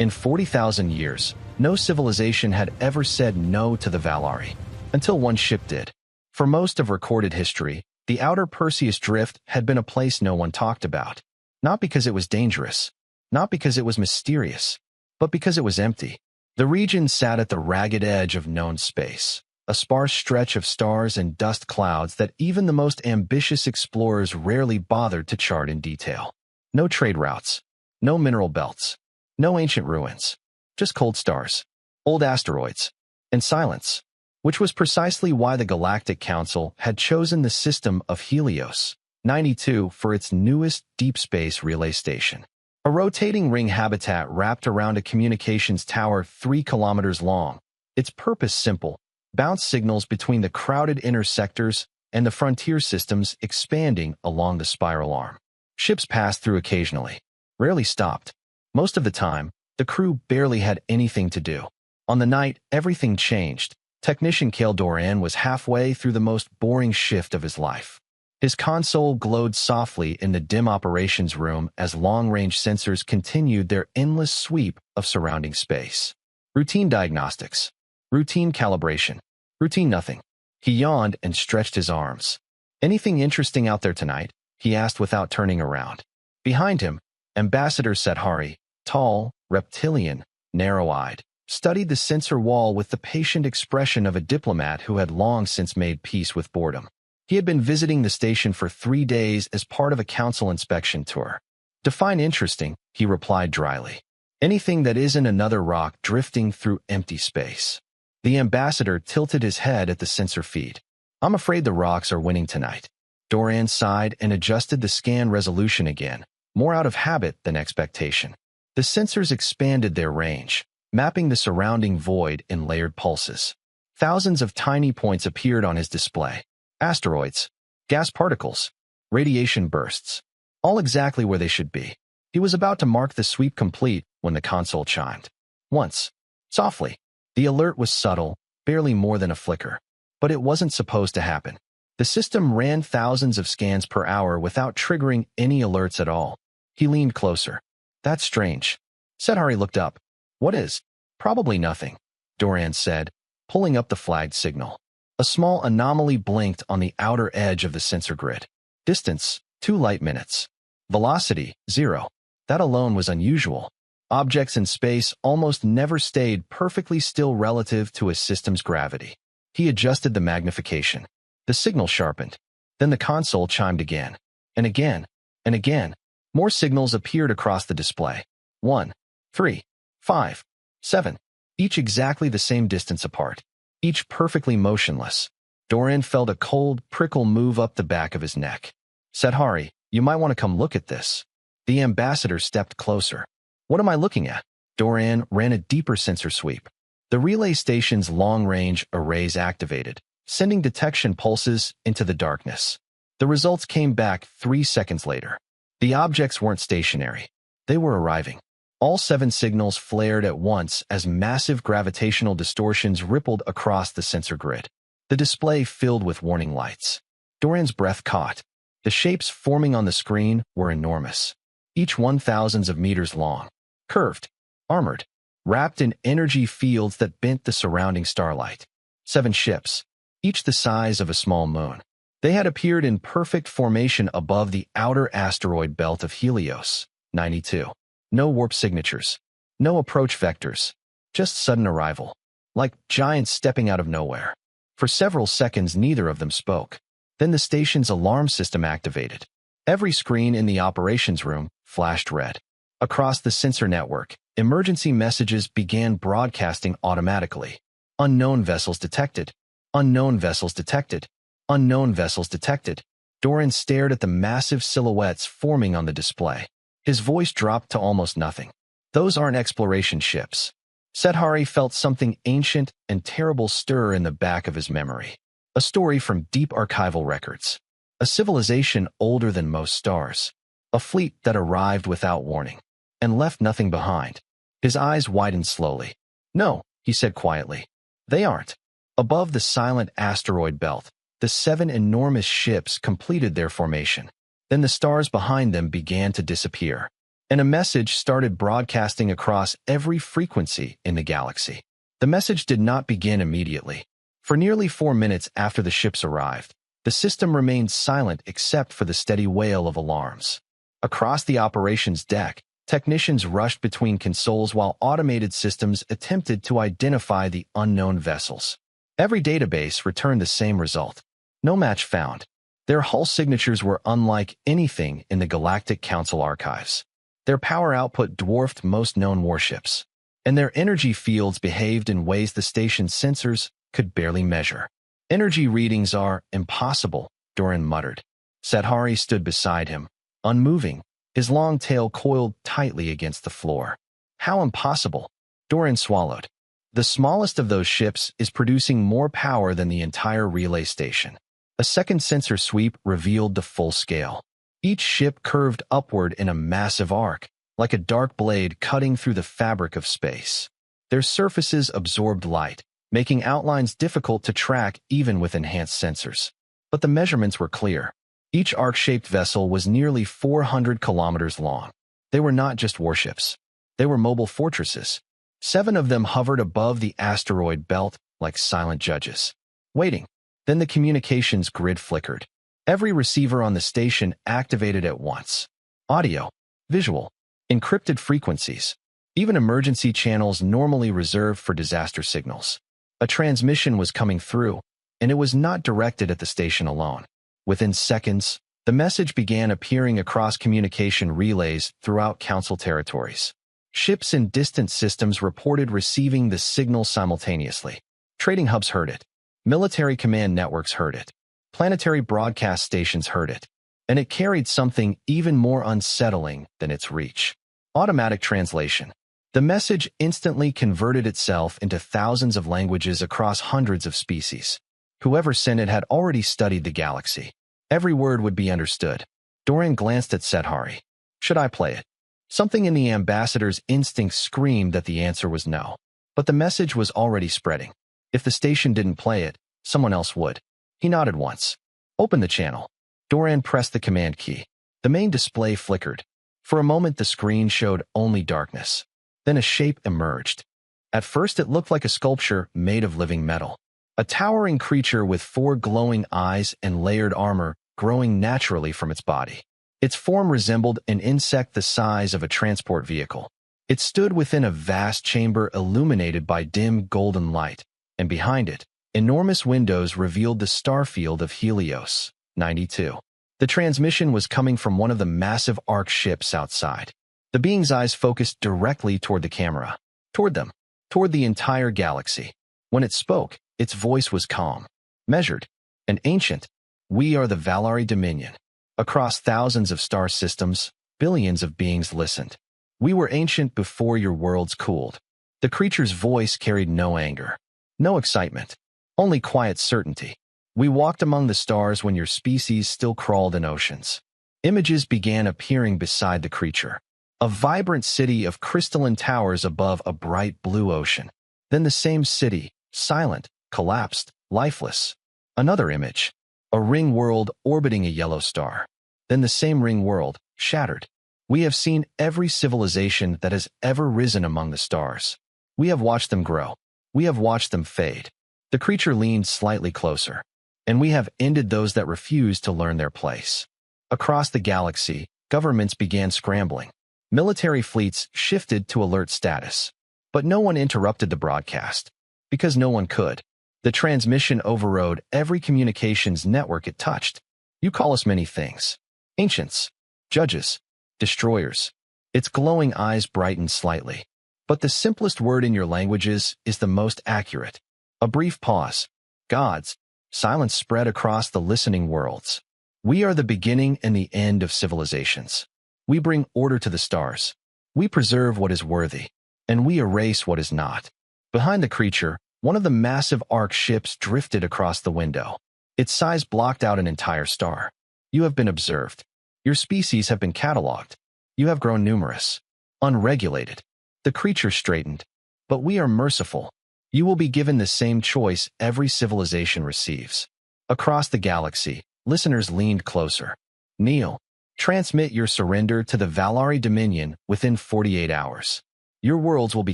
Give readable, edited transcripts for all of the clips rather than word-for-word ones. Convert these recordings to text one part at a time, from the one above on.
In 40,000 years, no civilization had ever said no to the Valari, until one ship did. For most of recorded history, the outer Perseus Drift had been a place no one talked about. Not because it was dangerous, not because it was mysterious, but because it was empty. The region sat at the ragged edge of known space, a sparse stretch of stars and dust clouds that even the most ambitious explorers rarely bothered to chart in detail. No trade routes, no mineral belts, no ancient ruins, just cold stars, old asteroids, and silence, which was precisely why the Galactic Council had chosen the system of Helios 92 for its newest deep space relay station. A rotating ring habitat wrapped around a communications tower 3 kilometers long, its purpose simple: bounce signals between the crowded inner sectors and the frontier systems expanding along the spiral arm. Ships passed through occasionally, rarely stopped. Most of the time, the crew barely had anything to do. On the night everything changed, Technician Cale Doran was halfway through the most boring shift of his life. His console glowed softly in the dim operations room as long-range sensors continued their endless sweep of surrounding space. Routine diagnostics, routine calibration, routine nothing. He yawned and stretched his arms. "Anything interesting out there tonight?" he asked without turning around. Behind him, Ambassador Sethari, tall, reptilian, narrow-eyed, studied the sensor wall with the patient expression of a diplomat who had long since made peace with boredom. He had been visiting the station for 3 days as part of a council inspection tour. "Define interesting," he replied dryly. "Anything that isn't another rock drifting through empty space." The ambassador tilted his head at the sensor feed. "I'm afraid the rocks are winning tonight." Doran sighed and adjusted the scan resolution again, more out of habit than expectation. The sensors expanded their range, mapping the surrounding void in layered pulses. Thousands of tiny points appeared on his display. Asteroids, gas particles, radiation bursts, all exactly where they should be. He was about to mark the sweep complete when the console chimed. Once, softly. The alert was subtle, barely more than a flicker. But it wasn't supposed to happen. The system ran thousands of scans per hour without triggering any alerts at all. He leaned closer. "That's strange." Sethari looked up. "What is?" "Probably nothing," Doran said, pulling up the flagged signal. A small anomaly blinked on the outer edge of the sensor grid. Distance, 2 light minutes. Velocity, 0. That alone was unusual. Objects in space almost never stayed perfectly still relative to a system's gravity. He adjusted the magnification. The signal sharpened. Then the console chimed again. And again. And again. More signals appeared across the display. 1, 3, 5, 7. Each exactly the same distance apart. Each perfectly motionless. Doran felt a cold prickle move up the back of his neck. "Sethari, you might want to come look at this." The ambassador stepped closer. "What am I looking at?" Doran ran a deeper sensor sweep. The relay station's long-range arrays activated, sending detection pulses into the darkness. The results came back 3 seconds later. The objects weren't stationary. They were arriving. All 7 signals flared at once as massive gravitational distortions rippled across the sensor grid. The display filled with warning lights. Doran's breath caught. The shapes forming on the screen were enormous, each 1,000s of meters long, curved, armored, wrapped in energy fields that bent the surrounding starlight. 7 ships, each the size of a small moon. They had appeared in perfect formation above the outer asteroid belt of Helios 92. No warp signatures, no approach vectors, just sudden arrival, like giants stepping out of nowhere. For several seconds neither of them spoke. Then the station's alarm system activated. Every screen in the operations room flashed red. Across the sensor network, emergency messages began broadcasting automatically. "Unknown vessels detected. Unknown vessels detected. Unknown vessels detected." Doran stared at the massive silhouettes forming on the display. His voice dropped to almost nothing. "Those aren't exploration ships." Sethari felt something ancient and terrible stir in the back of his memory. A story from deep archival records. A civilization older than most stars. A fleet that arrived without warning and left nothing behind. His eyes widened slowly. "No," he said quietly. "They aren't." Above the silent asteroid belt, the 7 enormous ships completed their formation. Then the stars behind them began to disappear. and a message started broadcasting across every frequency in the galaxy. The message did not begin immediately. For nearly 4 minutes after the ships arrived, the system remained silent except for the steady wail of alarms. Across the operations deck, technicians rushed between consoles while automated systems attempted to identify the unknown vessels. Every database returned the same result. No match found. Their hull signatures were unlike anything in the Galactic Council archives. Their power output dwarfed most known warships, and their energy fields behaved in ways the station's sensors could barely measure. Energy readings are impossible, Doran muttered. Sedhari stood beside him, unmoving, his long tail coiled tightly against the floor. How impossible? Doran swallowed. The smallest of those ships is producing more power than the entire relay station. A second sensor sweep revealed the full scale. Each ship curved upward in a massive arc, like a dark blade cutting through the fabric of space. Their surfaces absorbed light, making outlines difficult to track even with enhanced sensors. But the measurements were clear. Each arc-shaped vessel was nearly 400 kilometers long. They were not just warships. They were mobile fortresses. 7 of them hovered above the asteroid belt like silent judges, waiting. Then the communications grid flickered. Every receiver on the station activated at once. Audio, visual, encrypted frequencies, even emergency channels normally reserved for disaster signals. A transmission was coming through, and it was not directed at the station alone. Within seconds, the message began appearing across communication relays throughout Council territories. Ships in distant systems reported receiving the signal simultaneously. Trading hubs heard it. Military command networks heard it. Planetary broadcast stations heard it. And it carried something even more unsettling than its reach. Automatic translation. The message instantly converted itself into thousands of languages across hundreds of species. Whoever sent it had already studied the galaxy. Every word would be understood. Doran glanced at Sedhari. Should I play it? Something in the ambassador's instincts screamed that the answer was no. But the message was already spreading. If the station didn't play it, someone else would. He nodded once. Open the channel. Doran pressed the command key. The main display flickered. For a moment the screen showed only darkness. Then a shape emerged. At first it looked like a sculpture made of living metal. A towering creature with 4 glowing eyes and layered armor growing naturally from its body. Its form resembled an insect the size of a transport vehicle. It stood within a vast chamber illuminated by dim golden light, and behind it, enormous windows revealed the starfield of Helios, 92. The transmission was coming from one of the massive arc ships outside. The being's eyes focused directly toward the camera, toward them, toward the entire galaxy. When it spoke, its voice was calm, measured, and ancient. We are the Valari Dominion. Across thousands of star systems, billions of beings listened. We were ancient before your worlds cooled. The creature's voice carried no anger, no excitement, only quiet certainty. We walked among the stars when your species still crawled in oceans. Images began appearing beside the creature. A vibrant city of crystalline towers above a bright blue ocean. Then the same city, silent, collapsed, lifeless. Another image. A ring world orbiting a yellow star. Then the same ring world, shattered. We have seen every civilization that has ever risen among the stars. We have watched them grow. We have watched them fade. The creature leaned slightly closer. And we have ended those that refused to learn their place. Across the galaxy, governments began scrambling. Military fleets shifted to alert status. But no one interrupted the broadcast. Because no one could. The transmission overrode every communications network it touched. You call us many things. Ancients, judges, destroyers. Its glowing eyes brightened slightly. But the simplest word in your languages is the most accurate. A brief pause. Gods. Silence spread across the listening worlds. We are the beginning and the end of civilizations. We bring order to the stars. We preserve what is worthy. And we erase what is not. Behind the creature, one of the massive arc ships drifted across the window. Its size blocked out an entire star. You have been observed. Your species have been catalogued. You have grown numerous. Unregulated. The creature straightened. But we are merciful. You will be given the same choice every civilization receives. Across the galaxy, listeners leaned closer. Kneel. Transmit your surrender to the Valari Dominion within 48 hours. Your worlds will be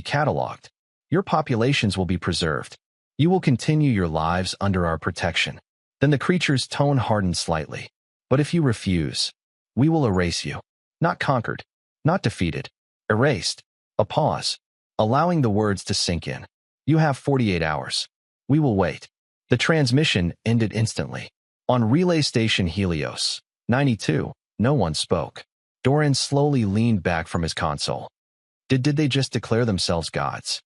cataloged. Your populations will be preserved. You will continue your lives under our protection." Then the creature's tone hardened slightly. "But if you refuse, we will erase you. Not conquered, not defeated. Erased." A pause, allowing the words to sink in. "You have 48 hours. We will wait." The transmission ended instantly. On Relay Station Helios 92, no one spoke. Doran slowly leaned back from his console. Did they just declare themselves gods?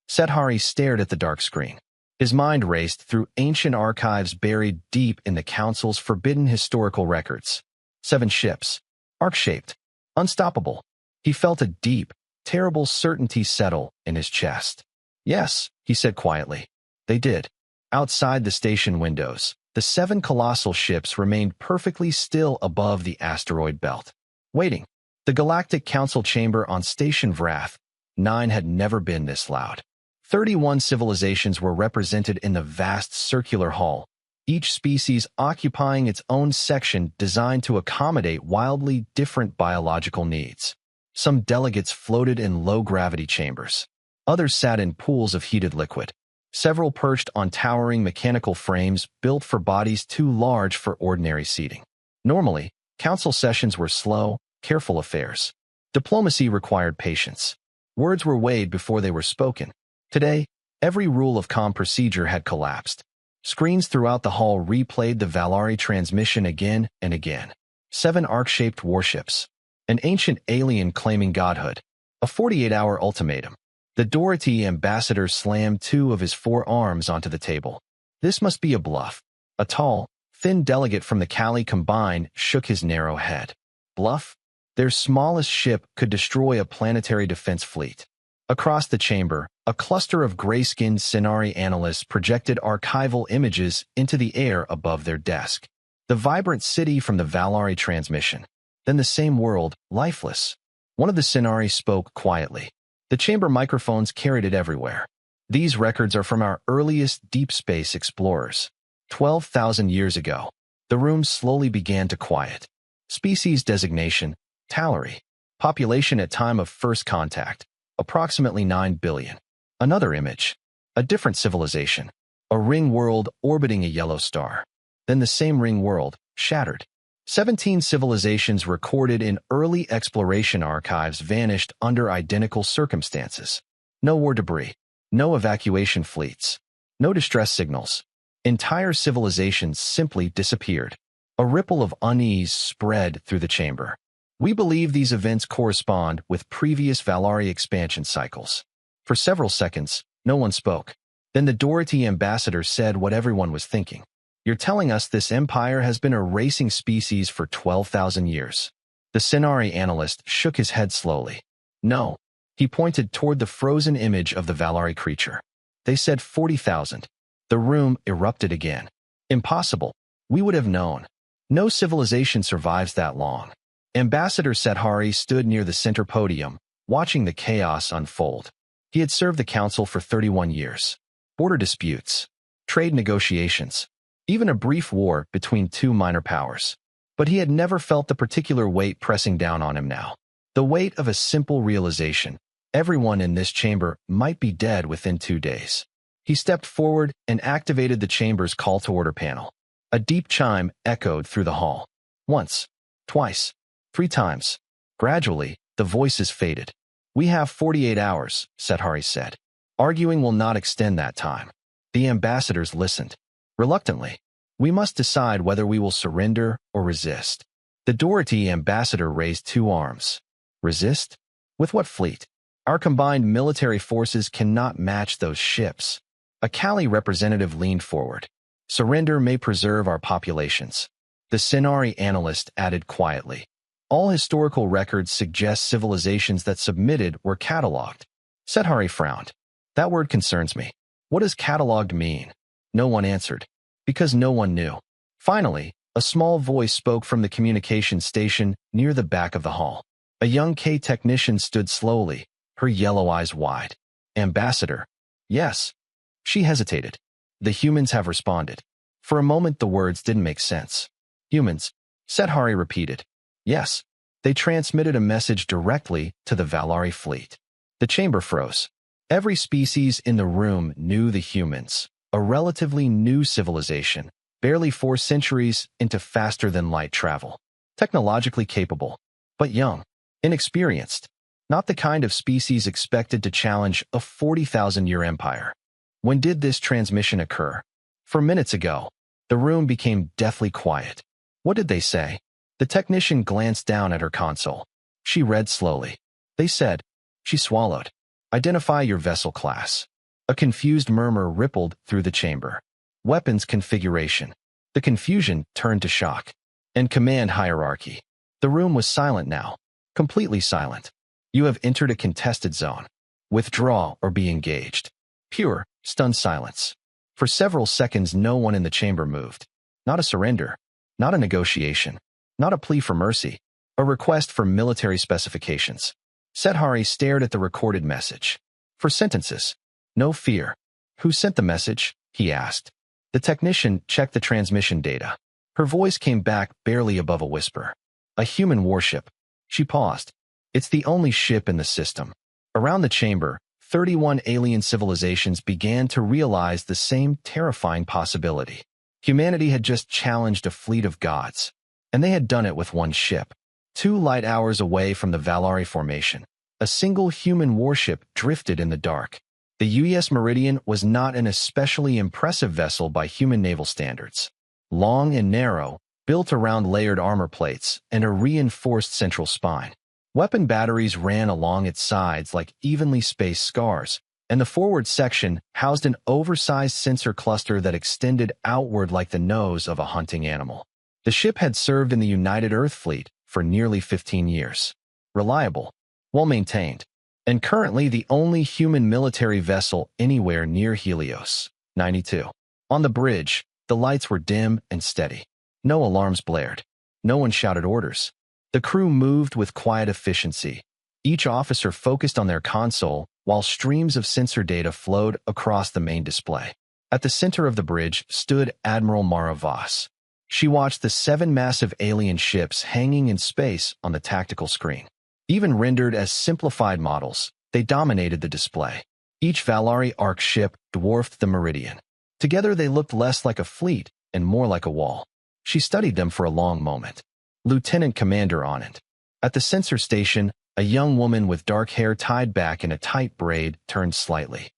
Sethari stared at the dark screen. His mind raced through ancient archives buried deep in the Council's forbidden historical records. 7 ships, arc-shaped, unstoppable. He felt a deep, terrible certainty settle in his chest. "Yes," he said quietly. They did. Outside the station windows, the 7 colossal ships remained perfectly still above the asteroid belt, waiting. The Galactic Council chamber on Station Vrath 9 had never been this loud. 31 civilizations were represented in the vast circular hall, each species occupying its own section designed to accommodate wildly different biological needs. Some delegates floated in low-gravity chambers. Others sat in pools of heated liquid. Several perched on towering mechanical frames built for bodies too large for ordinary seating. Normally, council sessions were slow, careful affairs. Diplomacy required patience. Words were weighed before they were spoken. Today, every rule of calm procedure had collapsed. Screens throughout the hall replayed the Valari transmission again and again. 7 arc-shaped warships. An ancient alien claiming godhood. A 48-hour ultimatum. The Dorothy ambassador slammed 2 of his 4 arms onto the table. This must be a bluff. A tall, thin delegate from the Cali Combine shook his narrow head. Bluff? Their smallest ship could destroy a planetary defense fleet. Across the chamber, a cluster of gray-skinned Scenari analysts projected archival images into the air above their desk. The vibrant city from the Valari transmission. Then the same world, lifeless. One of the Scenari spoke quietly. The chamber microphones carried it everywhere. "These records are from our earliest deep space explorers. 12,000 years ago." The room slowly began to quiet. Species designation, Talari. Population at time of first contact, approximately 9 billion. Another image. A different civilization. A ring world orbiting a yellow star. Then the same ring world, shattered. 17 civilizations recorded in early exploration archives vanished under identical circumstances. No war debris. No evacuation fleets. No distress signals. Entire civilizations simply disappeared. A ripple of unease spread through the chamber. "We believe these events correspond with previous Valari expansion cycles." For several seconds, no one spoke. Then the Dorothy ambassador said what everyone was thinking. "You're telling us this empire has been erasing species for 12,000 years. The Scenari analyst shook his head slowly. "No." He pointed toward the frozen image of the Valari creature. "They said 40,000. The room erupted again. "Impossible. We would have known. No civilization survives that long." Ambassador Sethari stood near the center podium, watching the chaos unfold. He had served the council for 31 years. Border disputes, trade negotiations, even a brief war between 2 minor powers. But he had never felt the particular weight pressing down on him now. The weight of a simple realization. Everyone in this chamber might be dead within 2 days. He stepped forward and activated the chamber's call-to-order panel. A deep chime echoed through the hall. Once, twice, 3 times. Gradually, the voices faded. "We have 48 hours, Sethari said. "Arguing will not extend that time." The ambassadors listened. Reluctantly, "We must decide whether we will surrender or resist." The Dorothy ambassador raised 2 arms. "Resist? With what fleet? Our combined military forces cannot match those ships." A Cali representative leaned forward. "Surrender may preserve our populations." The Scenari analyst added quietly. "All historical records suggest civilizations that submitted were cataloged." Sethari frowned. "That word concerns me. What does cataloged mean?" No one answered, because no one knew. Finally, a small voice spoke from the communication station near the back of the hall. A young K technician stood slowly, her yellow eyes wide. "Ambassador." "Yes." She hesitated. "The humans have responded." For a moment the words didn't make sense. "Humans," Sethari repeated. Yes, they transmitted a message directly to the Valari fleet. The chamber froze. Every species in the room knew the humans, a relatively new civilization, barely 4 centuries into faster-than-light travel. Technologically capable, but young, inexperienced. Not the kind of species expected to challenge a 40,000-year empire. When did this transmission occur? For minutes ago. The room became deathly quiet. What did they say? The technician glanced down at her console. She read slowly. They said. She swallowed. Identify your vessel class. A confused murmur rippled through the chamber. Weapons configuration. The confusion turned to shock. And command hierarchy. The room was silent now. Completely silent. You have entered a contested zone. Withdraw or be engaged. Pure, stunned silence. For several seconds no one in the chamber moved. Not a surrender. Not a negotiation. Not a plea for mercy. A request for military specifications. Sethari stared at the recorded message. For sentences. No fear. Who sent the message? He asked. The technician checked the transmission data. Her voice came back barely above a whisper. A human warship. She paused. It's the only ship in the system. Around the chamber, 31 alien civilizations began to realize the same terrifying possibility. Humanity had just challenged a fleet of gods, and they had done it with one ship. 2 light hours away from the Valari formation, a single human warship drifted in the dark. The U.S. Meridian was not an especially impressive vessel by human naval standards. Long and narrow, built around layered armor plates and a reinforced central spine. Weapon batteries ran along its sides like evenly spaced scars, and the forward section housed an oversized sensor cluster that extended outward like the nose of a hunting animal. The ship had served in the United Earth Fleet for nearly 15 years. Reliable, well-maintained, and currently the only human military vessel anywhere near Helios. 92. On the bridge, the lights were dim and steady. No alarms blared. No one shouted orders. The crew moved with quiet efficiency. Each officer focused on their console while streams of sensor data flowed across the main display. At the center of the bridge stood Admiral Mara Voss. She watched the 7 massive alien ships hanging in space on the tactical screen. Even rendered as simplified models, they dominated the display. Each Valari Arc ship dwarfed the Meridian. Together they looked less like a fleet and more like a wall. She studied them for a long moment. Lieutenant Commander Anand. At the sensor station, a young woman with dark hair tied back in a tight braid turned slightly.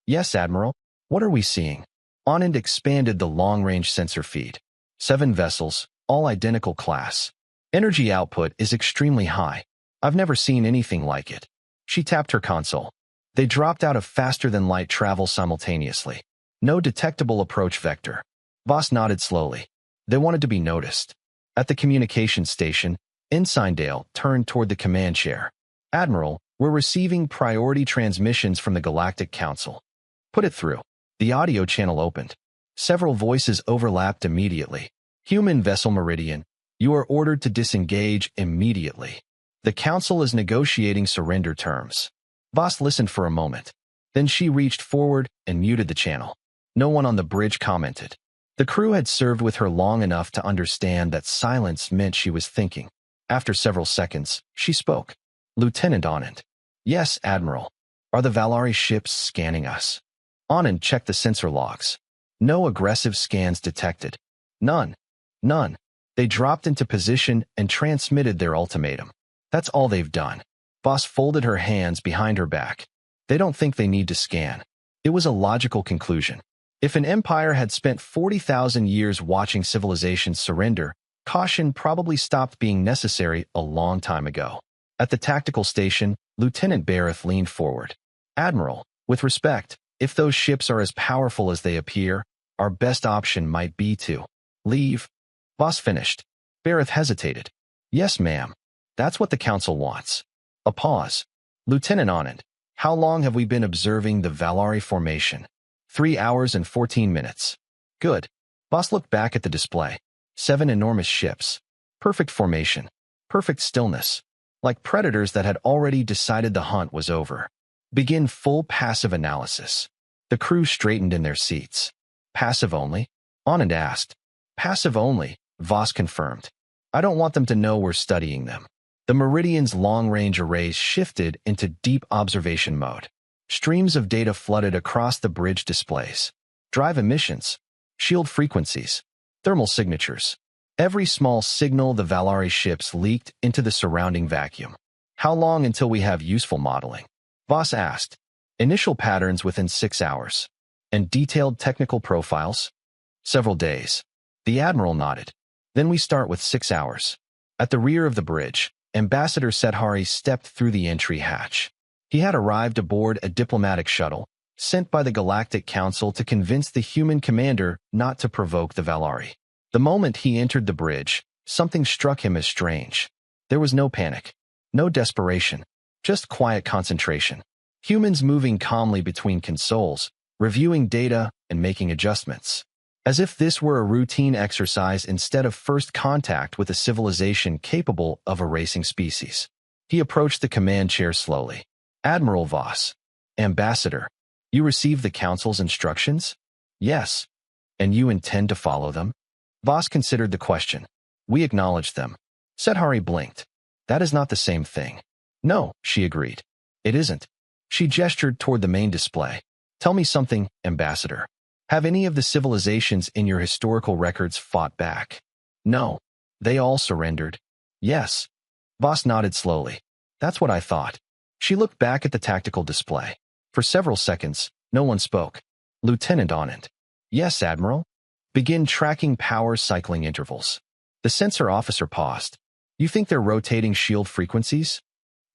Yes, Admiral. What are we seeing? Anand expanded the long-range sensor feed. 7 vessels, all identical class. Energy output is extremely high. I've never seen anything like it. She tapped her console. They dropped out of faster-than-light travel simultaneously. No detectable approach vector. Voss nodded slowly. They wanted to be noticed. At the communications station, Ensign Dale turned toward the command chair. Admiral, we're receiving priority transmissions from the Galactic Council. Put it through. The audio channel opened. Several voices overlapped immediately. Human vessel Meridian, you are ordered to disengage immediately. The Council is negotiating surrender terms. Voss listened for a moment. Then she reached forward and muted the channel. No one on the bridge commented. The crew had served with her long enough to understand that silence meant she was thinking. After several seconds, she spoke. Lieutenant Anand. Yes, Admiral. Are the Valari ships scanning us? Anand checked the sensor logs. No aggressive scans detected. None. None. They dropped into position and transmitted their ultimatum. That's all they've done. Voss folded her hands behind her back. They don't think they need to scan. It was a logical conclusion. If an empire had spent 40,000 years watching civilizations surrender, caution probably stopped being necessary a long time ago. At the tactical station, Lieutenant Bareth leaned forward. Admiral, with respect, if those ships are as powerful as they appear, our best option might be to leave. Voss finished. Bareth hesitated. Yes, ma'am. That's what the Council wants. A pause. Lieutenant Anand, how long have we been observing the Valari formation? 3 hours and 14 minutes. Good. Voss looked back at the display. 7 enormous ships. Perfect formation. Perfect stillness. Like predators that had already decided the hunt was over. Begin full passive analysis. The crew straightened in their seats. Passive only? Anand asked. Passive only, Voss confirmed. I don't want them to know we're studying them. The Meridian's long-range arrays shifted into deep observation mode. Streams of data flooded across the bridge displays. Drive emissions, shield frequencies, thermal signatures. Every small signal the Valari ships leaked into the surrounding vacuum. How long until we have useful modeling? Voss asked. Initial patterns within 6 hours. And detailed technical profiles? Several days. The Admiral nodded. Then we start with 6 hours. At the rear of the bridge, Ambassador Sethari stepped through the entry hatch. He had arrived aboard a diplomatic shuttle, sent by the Galactic Council to convince the human commander not to provoke the Valari. The moment he entered the bridge, something struck him as strange. There was no panic, no desperation, just quiet concentration. Humans moving calmly between consoles, reviewing data and making adjustments. As if this were a routine exercise instead of first contact with a civilization capable of erasing species. He approached the command chair slowly. Admiral Voss. Ambassador. You received the Council's instructions? Yes. And you intend to follow them? Voss considered the question. We acknowledged them. Sethari blinked. That is not the same thing. No, she agreed. It isn't. She gestured toward the main display. Tell me something, Ambassador. Have any of the civilizations in your historical records fought back? No. They all surrendered. Yes. Voss nodded slowly. That's what I thought. She looked back at the tactical display. For several seconds, no one spoke. Lieutenant Anand. Yes, Admiral. Begin tracking power cycling intervals. The sensor officer paused. You think they're rotating shield frequencies?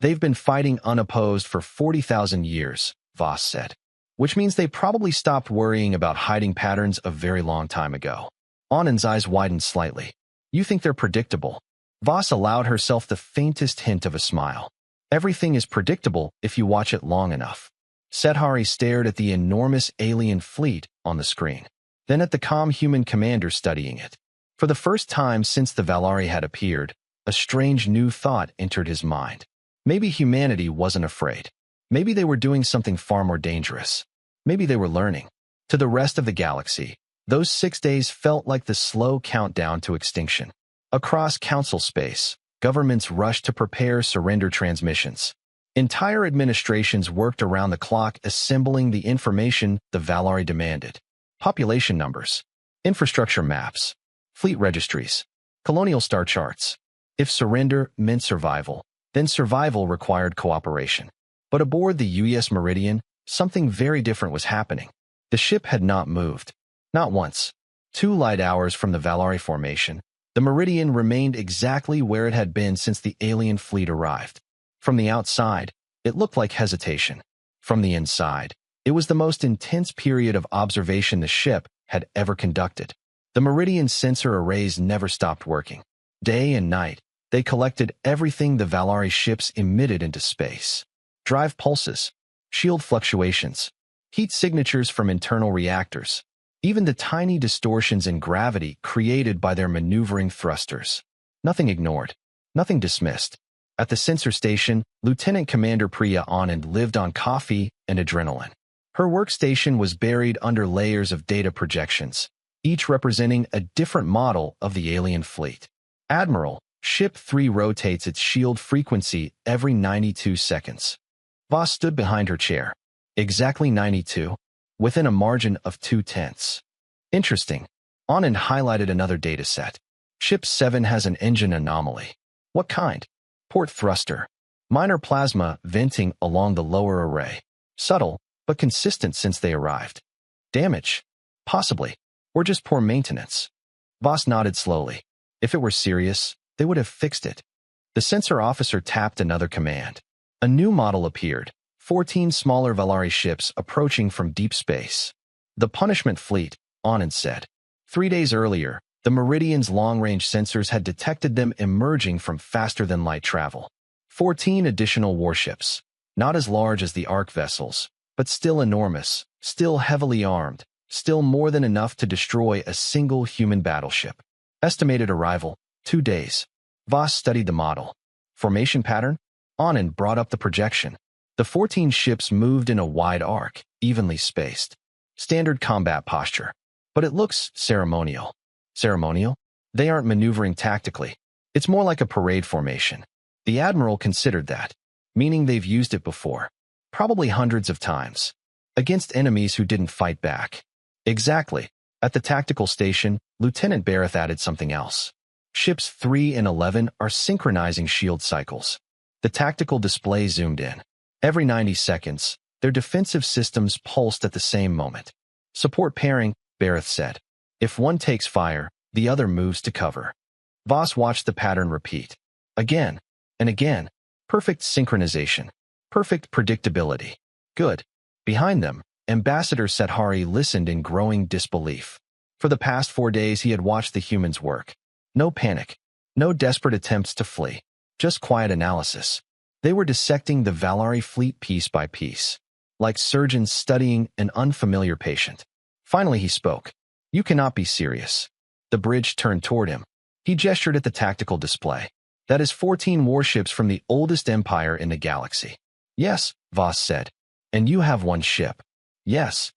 They've been fighting unopposed for 40,000 years, Voss said. Which means they probably stopped worrying about hiding patterns a very long time ago. Anand's eyes widened slightly. You think they're predictable? Voss allowed herself the faintest hint of a smile. Everything is predictable if you watch it long enough. Sethari stared at the enormous alien fleet on the screen, then at the calm human commander studying it. For the first time since the Valari had appeared, a strange new thought entered his mind. Maybe humanity wasn't afraid. Maybe they were doing something far more dangerous. Maybe they were learning. To the rest of the galaxy, those 6 days felt like the slow countdown to extinction. Across Council space, governments rushed to prepare surrender transmissions. Entire administrations worked around the clock assembling the information the Valari demanded. Population numbers, infrastructure maps, fleet registries, colonial star charts. If surrender meant survival, then survival required cooperation. But aboard the US Meridian, something very different was happening. The ship had not moved. Not once. 2 light hours from the Valari formation, the Meridian remained exactly where it had been since the alien fleet arrived. From the outside, it looked like hesitation. From the inside, it was the most intense period of observation the ship had ever conducted. The Meridian sensor arrays never stopped working. Day and night, they collected everything the Valari ships emitted into space. Drive pulses, shield fluctuations, heat signatures from internal reactors, even the tiny distortions in gravity created by their maneuvering thrusters. Nothing ignored, nothing dismissed. At the sensor station, Lieutenant Commander Priya Anand lived on coffee and adrenaline. Her workstation was buried under layers of data projections, each representing a different model of the alien fleet. Admiral, Ship 3 rotates its shield frequency every 92 seconds. Voss stood behind her chair. Exactly 92, within a margin of 0.2. Interesting. Anand highlighted another dataset. Ship 7 has an engine anomaly. What kind? Port thruster. Minor plasma venting along the lower array. Subtle, but consistent since they arrived. Damage? Possibly. Or just poor maintenance. Voss nodded slowly. If it were serious, they would have fixed it. The sensor officer tapped another command. A new model appeared, 14 smaller Valari ships approaching from deep space. The punishment fleet, Anand said. 3 days earlier, the Meridian's long-range sensors had detected them emerging from faster-than-light travel. 14 additional warships, not as large as the Ark vessels, but still enormous, still heavily armed, still more than enough to destroy a single human battleship. Estimated arrival, 2 days. Voss studied the model. Formation pattern? Anand brought up the projection. The 14 ships moved in a wide arc, evenly spaced. Standard combat posture. But it looks ceremonial. Ceremonial? They aren't maneuvering tactically. It's more like a parade formation. The Admiral considered that, meaning they've used it before, probably hundreds of times, against enemies who didn't fight back. Exactly. At the tactical station, Lieutenant Barrett added something else. Ships 3 and 11 are synchronizing shield cycles. The tactical display zoomed in. Every 90 seconds, their defensive systems pulsed at the same moment. Support pairing, Barrett said. If one takes fire, the other moves to cover. Voss watched the pattern repeat. Again and again. Perfect synchronization. Perfect predictability. Good. Behind them, Ambassador Sethari listened in growing disbelief. For the past 4 days he had watched the humans work. No panic. No desperate attempts to flee. Just quiet analysis. They were dissecting the Valari fleet piece by piece, like surgeons studying an unfamiliar patient. Finally he spoke. You cannot be serious. The bridge turned toward him. He gestured at the tactical display. That is 14 warships from the oldest empire in the galaxy. Yes, Voss said. And you have one ship. Yes.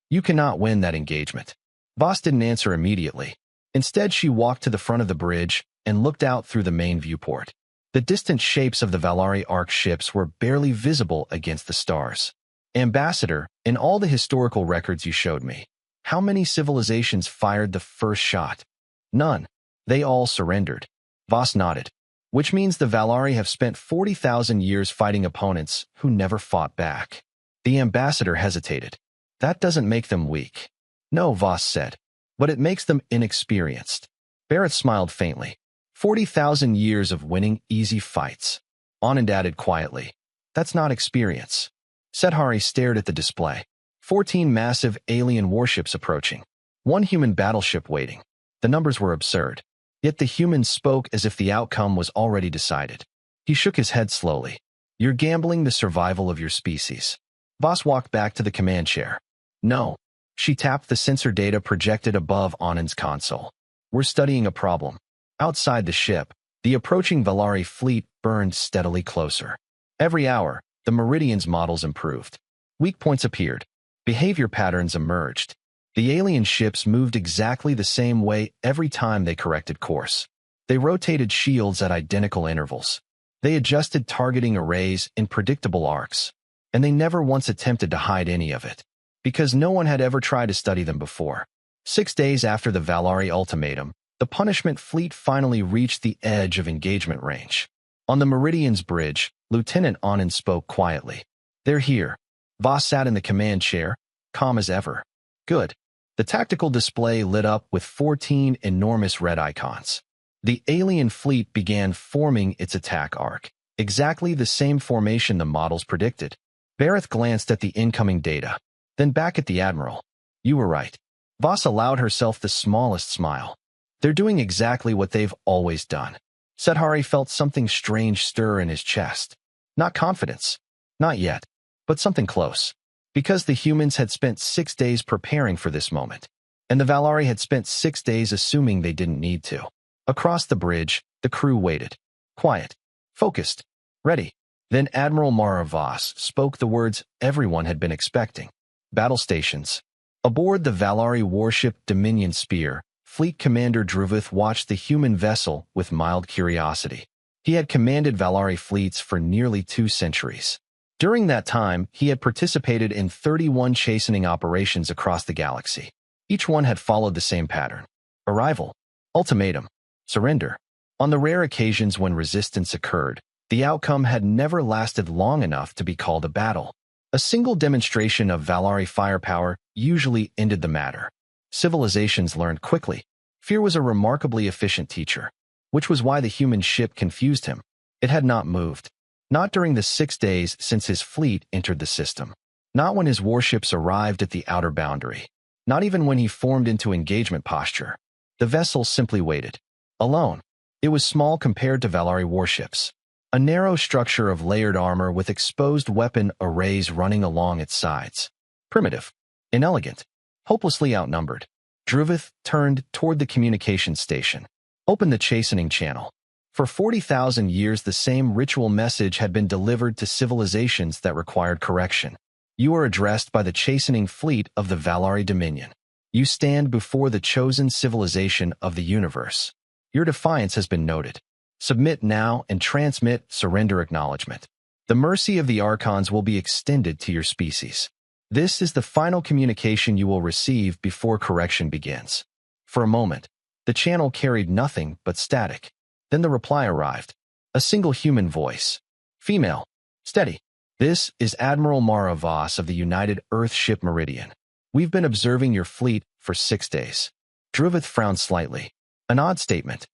You cannot win that engagement. Voss didn't answer immediately. Instead, she walked to the front of the bridge and looked out through the main viewport. The distant shapes of the Valari Ark ships were barely visible against the stars. Ambassador, in all the historical records you showed me, how many civilizations fired the first shot? None. They all surrendered. Voss nodded. Which means the Valari have spent 40,000 years fighting opponents who never fought back. The ambassador hesitated. That doesn't make them weak. No, Voss said. But it makes them inexperienced. Barrett smiled faintly. 40,000 years of winning easy fights. Anand added quietly. That's not experience. Sethari stared at the display. 14 massive alien warships approaching. 1 human battleship waiting. The numbers were absurd. Yet the humans spoke as if the outcome was already decided. He shook his head slowly. You're gambling the survival of your species. Voss walked back to the command chair. No. She tapped the sensor data projected above Anand's console. We're studying a problem. Outside the ship, the approaching Valari fleet burned steadily closer. Every hour, the Meridian's models improved. Weak points appeared. Behavior patterns emerged. The alien ships moved exactly the same way every time they corrected course. They rotated shields at identical intervals. They adjusted targeting arrays in predictable arcs. And they never once attempted to hide any of it, because no one had ever tried to study them before. 6 days after the Valari ultimatum, the punishment fleet finally reached the edge of engagement range. On the Meridian's bridge, Lieutenant Anand spoke quietly. They're here. Voss sat in the command chair, calm as ever. Good. The tactical display lit up with 14 enormous red icons. The alien fleet began forming its attack arc, exactly the same formation the models predicted. Barrett glanced at the incoming data, then back at the Admiral. You were right. Voss allowed herself the smallest smile. They're doing exactly what they've always done. Sethari felt something strange stir in his chest. Not confidence. Not yet. But something close. Because the humans had spent 6 days preparing for this moment. And the Valari had spent 6 days assuming they didn't need to. Across the bridge, the crew waited. Quiet. Focused. Ready. Then Admiral Mara Voss spoke the words everyone had been expecting. Battle stations. Aboard the Valari warship Dominion Spear, Fleet Commander Druvith watched the human vessel with mild curiosity. He had commanded Valari fleets for nearly 2 centuries. During that time, he had participated in 31 chastening operations across the galaxy. Each one had followed the same pattern. Arrival. Ultimatum. Surrender. On the rare occasions when resistance occurred, the outcome had never lasted long enough to be called a battle. A single demonstration of Valari firepower usually ended the matter. Civilizations learned quickly. Fear was a remarkably efficient teacher, which was why the human ship confused him. It had not moved. Not during the 6 days since his fleet entered the system. Not when his warships arrived at the outer boundary. Not even when he formed into engagement posture. The vessel simply waited. Alone. It was small compared to Valari warships. A narrow structure of layered armor with exposed weapon arrays running along its sides. Primitive. Inelegant. Hopelessly outnumbered. Druvith turned toward the communication station. Opened the chastening channel. For 40,000 years the same ritual message had been delivered to civilizations that required correction. You are addressed by the chastening fleet of the Valari Dominion. You stand before the chosen civilization of the universe. Your defiance has been noted. Submit now and transmit surrender acknowledgement. The mercy of the Archons will be extended to your species. This is the final communication you will receive before correction begins. For a moment, the channel carried nothing but static. Then the reply arrived. A single human voice. Female. Steady. This is Admiral Mara Voss of the United Earthship Meridian. We've been observing your fleet for 6 days. Druvith frowned slightly. An odd statement.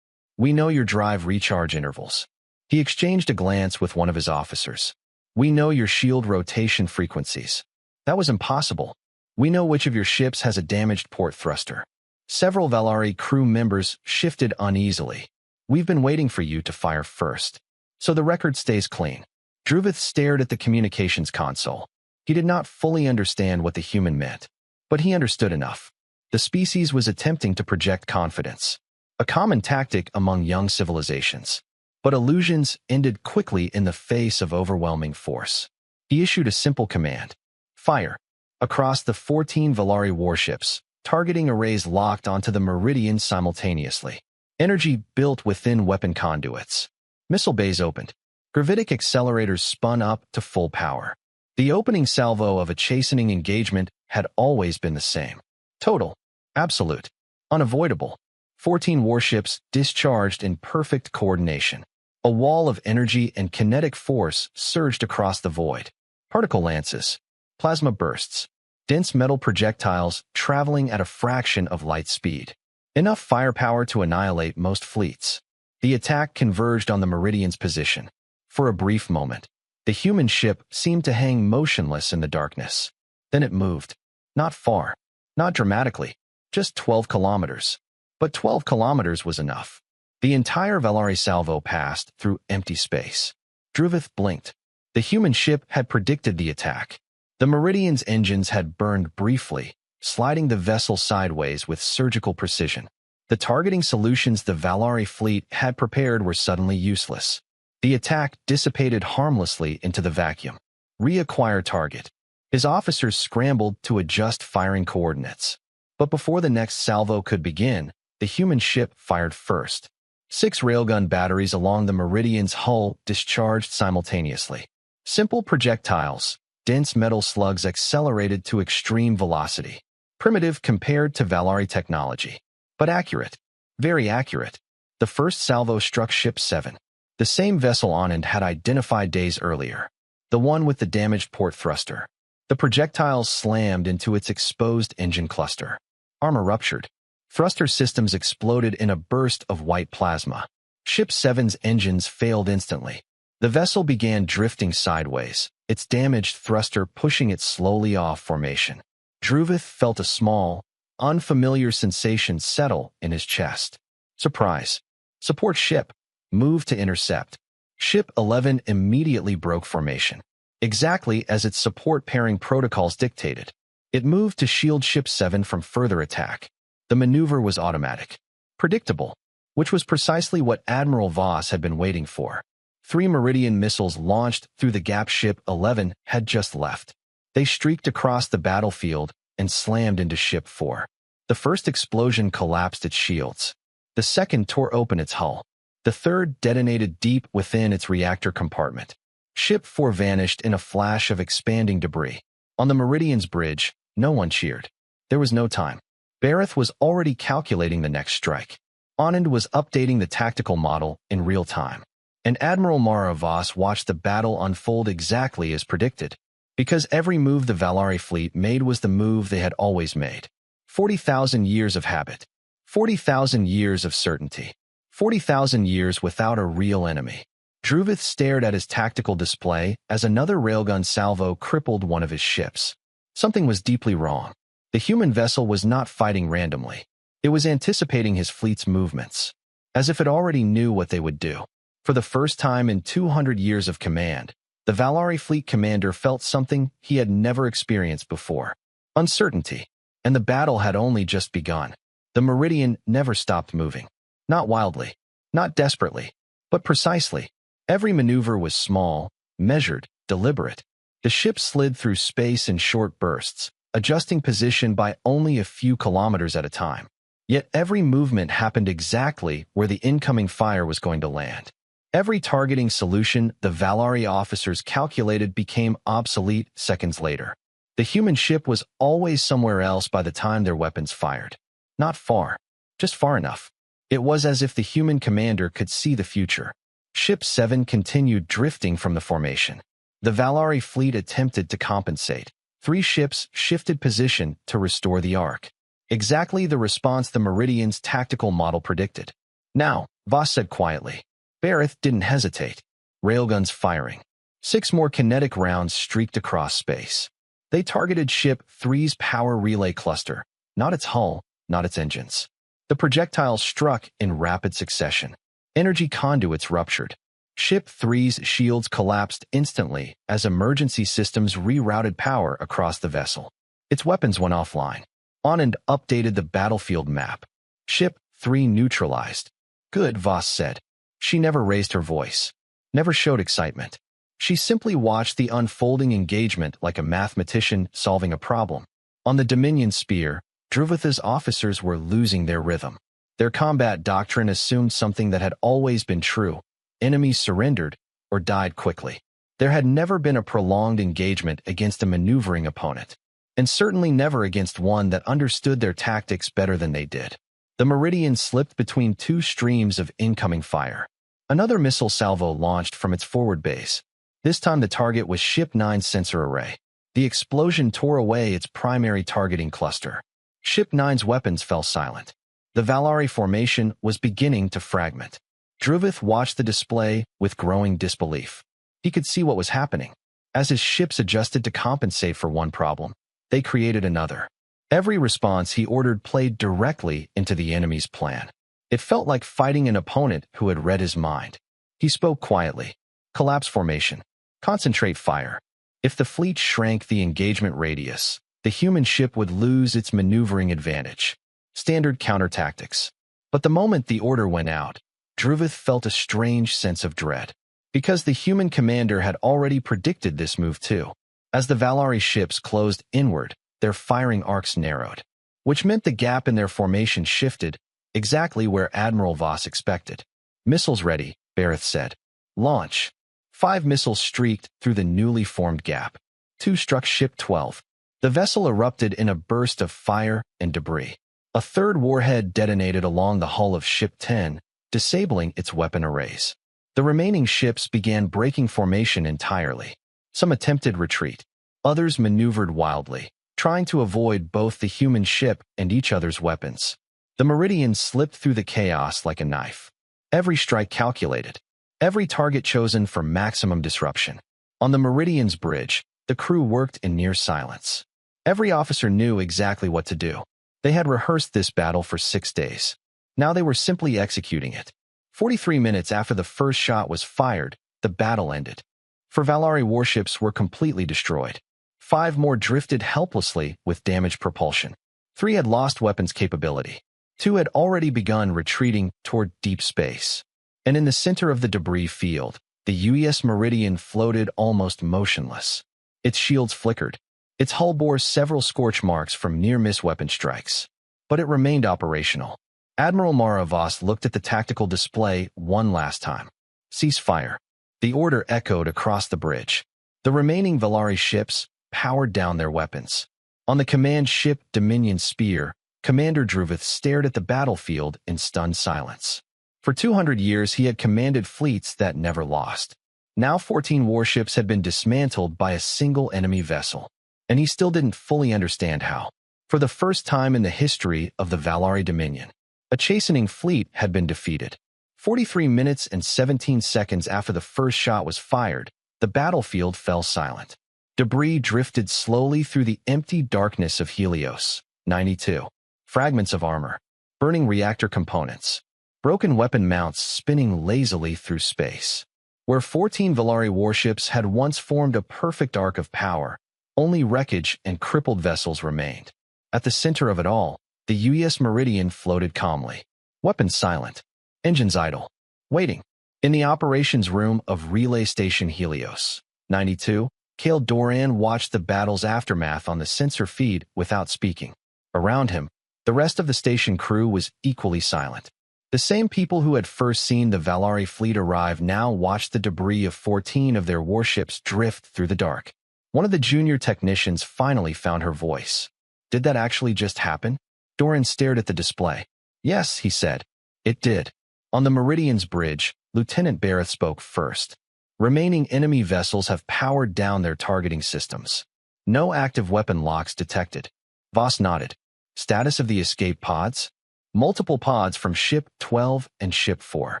We know your drive recharge intervals. He exchanged a glance with one of his officers. We know your shield rotation frequencies. That was impossible. We know which of your ships has a damaged port thruster. Several Valari crew members shifted uneasily. We've been waiting for you to fire first. So the record stays clean. Druvith stared at the communications console. He did not fully understand what the human meant, but he understood enough. The species was attempting to project confidence, a common tactic among young civilizations. But illusions ended quickly in the face of overwhelming force. He issued a simple command. Fire. Across the 14 Valari warships, targeting arrays locked onto the Meridian simultaneously. Energy built within weapon conduits. Missile bays opened. Gravitic accelerators spun up to full power. The opening salvo of a chastening engagement had always been the same. Total. Absolute. Unavoidable. 14 warships discharged in perfect coordination. A wall of energy and kinetic force surged across the void. Particle lances. Plasma bursts. Dense metal projectiles traveling at a fraction of light speed. Enough firepower to annihilate most fleets. The attack converged on the Meridian's position. For a brief moment, the human ship seemed to hang motionless in the darkness. Then it moved. Not far. Not dramatically. Just 12 kilometers. But 12 kilometers was enough. The entire Valari salvo passed through empty space. Druvith blinked. The human ship had predicted the attack. The Meridian's engines had burned briefly, sliding the vessel sideways with surgical precision. The targeting solutions the Valari fleet had prepared were suddenly useless. The attack dissipated harmlessly into the vacuum. Reacquire target. His officers scrambled to adjust firing coordinates. But before the next salvo could begin, the human ship fired first. 6 railgun batteries along the Meridian's hull discharged simultaneously. Simple projectiles, dense metal slugs accelerated to extreme velocity. Primitive compared to Valari technology. But accurate. Very accurate. The first salvo struck Ship 7. The same vessel Anand had identified days earlier. The one with the damaged port thruster. The projectiles slammed into its exposed engine cluster. Armor ruptured. Thruster systems exploded in a burst of white plasma. Ship 7's engines failed instantly. The vessel began drifting sideways, its damaged thruster pushing it slowly off formation. Druvith felt a small, unfamiliar sensation settle in his chest. Surprise. Support ship. Move to intercept. Ship 11 immediately broke formation, exactly as its support pairing protocols dictated. It moved to shield Ship 7 from further attack. The maneuver was automatic. Predictable. Which was precisely what Admiral Voss had been waiting for. 3 Meridian missiles launched through the gap Ship 11 had just left. They streaked across the battlefield and slammed into Ship 4. The first explosion collapsed its shields. The second tore open its hull. The third detonated deep within its reactor compartment. Ship 4 vanished in a flash of expanding debris. On the Meridian's bridge, no one cheered. There was no time. Bareth was already calculating the next strike. Anand was updating the tactical model in real time. And Admiral Mara Voss watched the battle unfold exactly as predicted. Because every move the Valari fleet made was the move they had always made. 40,000 years of habit. 40,000 years of certainty. 40,000 years without a real enemy. Druvith stared at his tactical display as another railgun salvo crippled one of his ships. Something was deeply wrong. The human vessel was not fighting randomly. It was anticipating his fleet's movements, as if it already knew what they would do. For the first time in 200 years of command, the Valari fleet commander felt something he had never experienced before. Uncertainty. And the battle had only just begun. The Meridian never stopped moving. Not wildly, not desperately, but precisely. Every maneuver was small, measured, deliberate. The ship slid through space in short bursts, adjusting position by only a few kilometers at a time. Yet every movement happened exactly where the incoming fire was going to land. Every targeting solution the Valari officers calculated became obsolete seconds later. The human ship was always somewhere else by the time their weapons fired. Not far, just far enough. It was as if the human commander could see the future. Ship 7 continued drifting from the formation. The Valari fleet attempted to compensate. 3 ships shifted position to restore the arc. Exactly the response the Meridian's tactical model predicted. Now, Voss said quietly. Bareth didn't hesitate. Railguns firing. 6 more kinetic rounds streaked across space. They targeted Ship 3's power relay cluster, not its hull, not its engines. The projectiles struck in rapid succession. Energy conduits ruptured. Ship 3's shields collapsed instantly as emergency systems rerouted power across the vessel. Its weapons went offline. Anand updated the battlefield map. Ship 3 neutralized. Good, Voss said. She never raised her voice. Never showed excitement. She simply watched the unfolding engagement like a mathematician solving a problem. On the Dominion Spear, Druvitha's officers were losing their rhythm. Their combat doctrine assumed something that had always been true. Enemies surrendered or died quickly. There had never been a prolonged engagement against a maneuvering opponent, and certainly never against one that understood their tactics better than they did. The Meridian slipped between 2 streams of incoming fire. Another missile salvo launched from its forward base. This time the target was Ship 9's sensor array. The explosion tore away its primary targeting cluster. Ship 9's weapons fell silent. The Valari formation was beginning to fragment. Druvith watched the display with growing disbelief. He could see what was happening. As his ships adjusted to compensate for one problem, they created another. Every response he ordered played directly into the enemy's plan. It felt like fighting an opponent who had read his mind. He spoke quietly. Collapse formation. Concentrate fire. If the fleet shrank the engagement radius, the human ship would lose its maneuvering advantage. Standard counter tactics. But the moment the order went out, Druvith felt a strange sense of dread. Because the human commander had already predicted this move too. As the Valari ships closed inward, their firing arcs narrowed, which meant the gap in their formation shifted, exactly where Admiral Voss expected. Missiles ready, Bareth said. Launch. 5 missiles streaked through the newly formed gap. 2 struck Ship 12. The vessel erupted in a burst of fire and debris. A 3rd warhead detonated along the hull of Ship 10, disabling its weapon arrays. The remaining ships began breaking formation entirely. Some attempted retreat. Others maneuvered wildly, trying to avoid both the human ship and each other's weapons. The Meridian slipped through the chaos like a knife. Every strike calculated. Every target chosen for maximum disruption. On the Meridian's bridge, the crew worked in near silence. Every officer knew exactly what to do. They had rehearsed this battle for 6 days. Now they were simply executing it. 43 minutes after the first shot was fired, the battle ended. 4 Valari warships were completely destroyed. 5 more drifted helplessly with damaged propulsion. 3 had lost weapons capability. 2 had already begun retreating toward deep space. And in the center of the debris field, the UES Meridian floated almost motionless. Its shields flickered. Its hull bore several scorch marks from near-miss weapon strikes. But it remained operational. Admiral Mara Voss looked at the tactical display one last time. Cease fire. The order echoed across the bridge. The remaining Valari ships powered down their weapons. On the command ship Dominion Spear, Commander Druvith stared at the battlefield in stunned silence. For 200 years he had commanded fleets that never lost. Now 14 warships had been dismantled by a single enemy vessel. And he still didn't fully understand how. For the first time in the history of the Valari Dominion, a chastening fleet had been defeated. 43 minutes and 17 seconds after the first shot was fired, the battlefield fell silent. Debris drifted slowly through the empty darkness of Helios. 92. Fragments of armor. Burning reactor components. Broken weapon mounts spinning lazily through space. Where 14 Valari warships had once formed a perfect arc of power, only wreckage and crippled vessels remained. At the center of it all, the UES Meridian floated calmly. Weapons silent. Engines idle. Waiting. In the operations room of Relay Station Helios. 92. Cale Doran watched the battle's aftermath on the sensor feed without speaking. Around him, The rest of the station crew was equally silent. The same people who had first seen the Valari fleet arrive now watched the debris of 14 of their warships drift through the dark. One of the junior technicians finally found her voice. Did that actually just happen? Doran stared at the display. Yes, he said. It did. On the Meridian's bridge, Lieutenant Barrett spoke first. Remaining enemy vessels have powered down their targeting systems. No active weapon locks detected. Voss nodded. Status of the escape pods? Multiple pods from Ship 12 and Ship 4.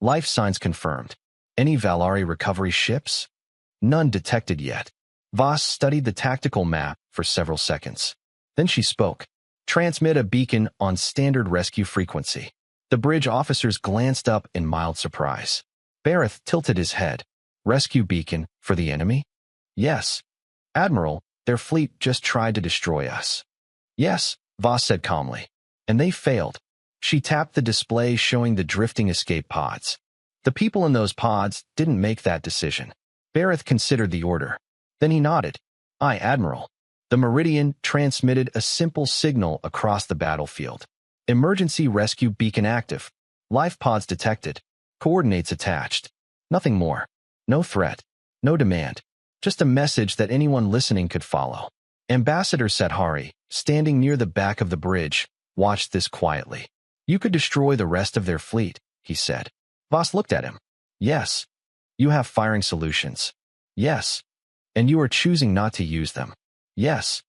Life signs confirmed. Any Valari recovery ships? None detected yet. Voss studied the tactical map for several seconds. Then she spoke. Transmit a beacon on standard rescue frequency. The bridge officers glanced up in mild surprise. Barrett tilted his head. Rescue beacon for the enemy? Yes. Admiral, their fleet just tried to destroy us. Yes, Voss said calmly. And they failed. She tapped the display showing the drifting escape pods. The people in those pods didn't make that decision. Barrett considered the order. Then he nodded. Aye, Admiral. The Meridian transmitted a simple signal across the battlefield. Emergency rescue beacon active. Life pods detected. Coordinates attached. Nothing more. No threat. No demand. Just a message that anyone listening could follow. Ambassador Sethari, standing near the back of the bridge, watched this quietly. You could destroy the rest of their fleet, he said. Voss looked at him. Yes. You have firing solutions. Yes. And you are choosing not to use them. Yes.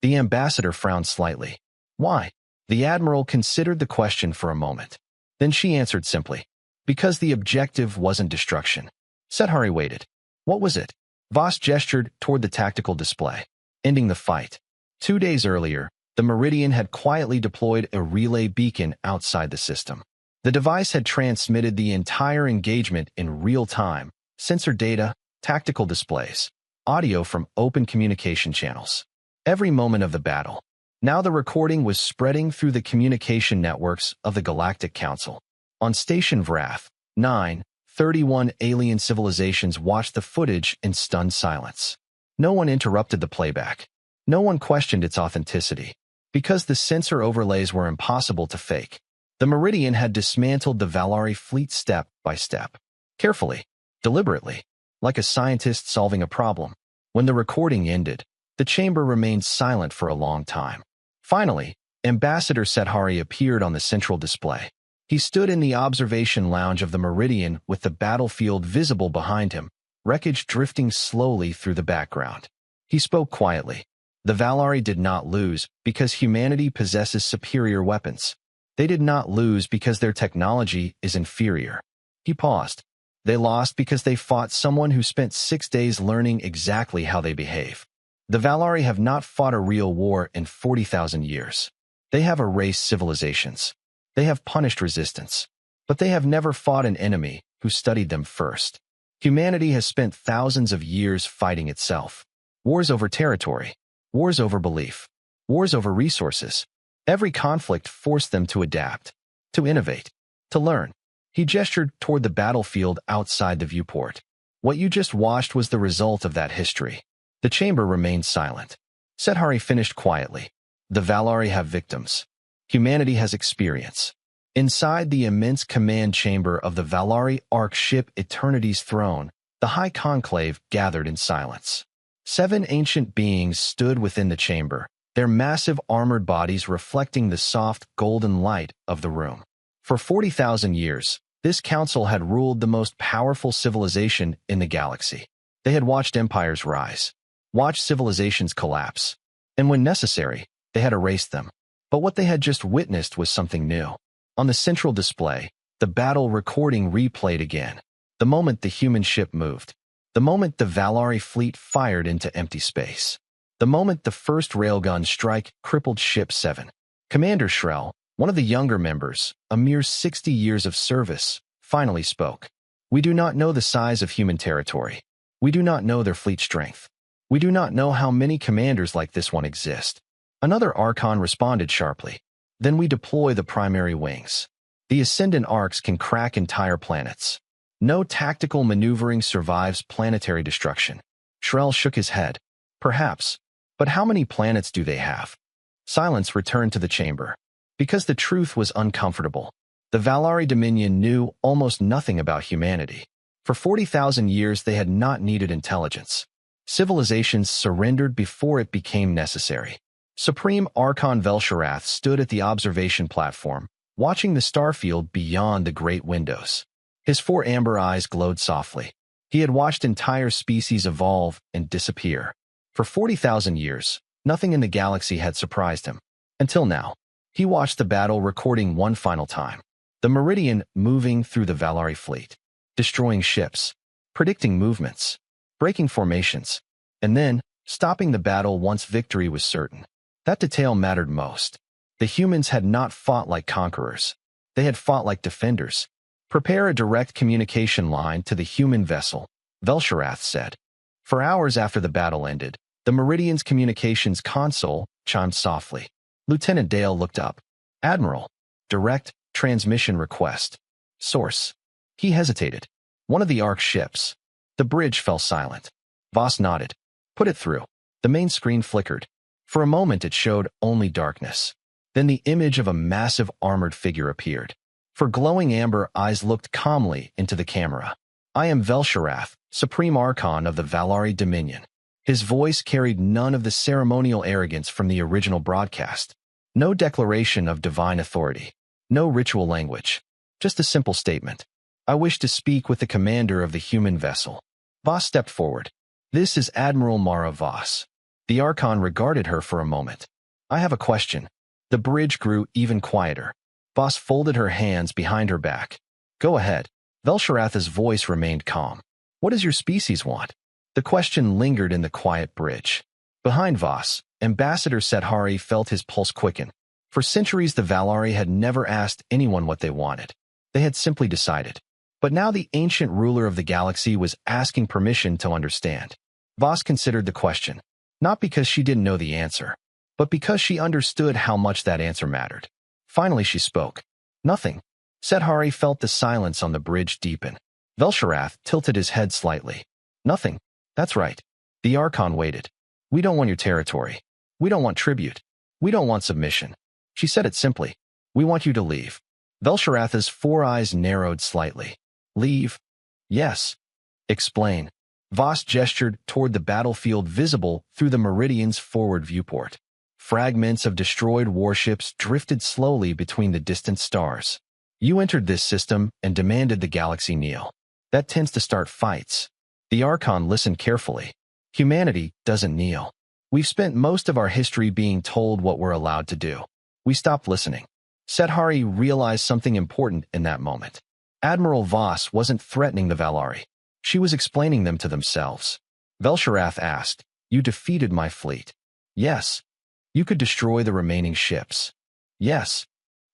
The ambassador frowned slightly. Why? The admiral considered the question for a moment. Then she answered simply. Because the objective wasn't destruction. Sethari waited. What was it? Voss gestured toward the tactical display. Ending the fight. 2 days earlier, the Meridian had quietly deployed a relay beacon outside the system. The device had transmitted the entire engagement in real time, sensor data, tactical displays, audio from open communication channels. Every moment of the battle. Now the recording was spreading through the communication networks of the Galactic Council. On Station Vrath, 31 alien civilizations watched the footage in stunned silence. No one interrupted the playback. No one questioned its authenticity. Because the sensor overlays were impossible to fake. The Meridian had dismantled the Valari fleet step by step. Carefully, deliberately, like a scientist solving a problem. When the recording ended, the chamber remained silent for a long time. Finally, Ambassador Sethari appeared on the central display. He stood in the observation lounge of the Meridian with the battlefield visible behind him, wreckage drifting slowly through the background. He spoke quietly. The Valari did not lose because humanity possesses superior weapons. They did not lose because their technology is inferior. He paused. They lost because they fought someone who spent 6 days learning exactly how they behave. The Valari have not fought a real war in 40,000 years. They have erased civilizations. They have punished resistance. But they have never fought an enemy who studied them first. Humanity has spent thousands of years fighting itself. Wars over territory. Wars over belief. Wars over resources. Every conflict forced them to adapt, to innovate, to learn. He gestured toward the battlefield outside the viewport. What you just watched was the result of that history. The chamber remained silent. Sethari finished quietly. The Valari have victims. Humanity has experience. Inside the immense command chamber of the Valari Ark ship Eternity's Throne, the High Conclave gathered in silence. 7 ancient beings stood within the chamber, their massive armored bodies reflecting the soft, golden light of the room. For 40,000 years, this council had ruled the most powerful civilization in the galaxy. They had watched empires rise, watched civilizations collapse, and when necessary, they had erased them. But what they had just witnessed was something new. On the central display, the battle recording replayed again. The moment the human ship moved. The moment the Valari fleet fired into empty space. The moment the first railgun strike crippled Ship 7. Commander Shrell, one of the younger members, a mere 60 years of service, finally spoke. We do not know the size of human territory. We do not know their fleet strength. We do not know how many commanders like this one exist. Another Archon responded sharply. Then we deploy the primary wings. The Ascendant Arcs can crack entire planets. No tactical maneuvering survives planetary destruction. Shrell shook his head. Perhaps. But how many planets do they have? Silence returned to the chamber. Because the truth was uncomfortable. The Valari Dominion knew almost nothing about humanity. For 40,000 years they had not needed intelligence. Civilizations surrendered before it became necessary. Supreme Archon Velsharath stood at the observation platform, watching the starfield beyond the great windows. His 4 amber eyes glowed softly. He had watched entire species evolve and disappear. For 40,000 years, nothing in the galaxy had surprised him. Until now. He watched the battle recording one final time. The Meridian moving through the Valari fleet, destroying ships, predicting movements, breaking formations, and then stopping the battle once victory was certain. That detail mattered most. The humans had not fought like conquerors. They had fought like defenders. Prepare a direct communication line to the human vessel, Velsharath said. For hours after the battle ended, the Meridian's communications console chimed softly. Lieutenant Dale looked up. Admiral. Direct transmission request. Source. He hesitated. One of the Ark ships. The bridge fell silent. Voss nodded. Put it through. The main screen flickered. For a moment it showed only darkness. Then the image of a massive armored figure appeared. For glowing amber eyes looked calmly into the camera. I am Velsharath, Supreme Archon of the Valari Dominion. His voice carried none of the ceremonial arrogance from the original broadcast. No declaration of divine authority. No ritual language. Just a simple statement. I wish to speak with the commander of the human vessel. Voss stepped forward. This is Admiral Mara Voss. The Archon regarded her for a moment. I have a question. The bridge grew even quieter. Voss folded her hands behind her back. Go ahead. Velsharath's voice remained calm. What does your species want? The question lingered in the quiet bridge. Behind Voss, Ambassador Sethari felt his pulse quicken. For centuries the Valari had never asked anyone what they wanted. They had simply decided. But now the ancient ruler of the galaxy was asking permission to understand. Voss considered the question, not because she didn't know the answer, but because she understood how much that answer mattered. Finally she spoke. Nothing. Sethari felt the silence on the bridge deepen. Velsharath tilted his head slightly. Nothing. That's right. The Archon waited. We don't want your territory. We don't want tribute. We don't want submission. She said it simply. We want you to leave. Velsharath's 4 eyes narrowed slightly. Leave? Yes. Explain. Voss gestured toward the battlefield visible through the Meridian's forward viewport. Fragments of destroyed warships drifted slowly between the distant stars. You entered this system and demanded the galaxy kneel. That tends to start fights. The Archon listened carefully. Humanity doesn't kneel. We've spent most of our history being told what we're allowed to do. We stopped listening. Sethari realized something important in that moment. Admiral Voss wasn't threatening the Valari. She was explaining them to themselves. Velsharath asked, You defeated my fleet. Yes. You could destroy the remaining ships. Yes.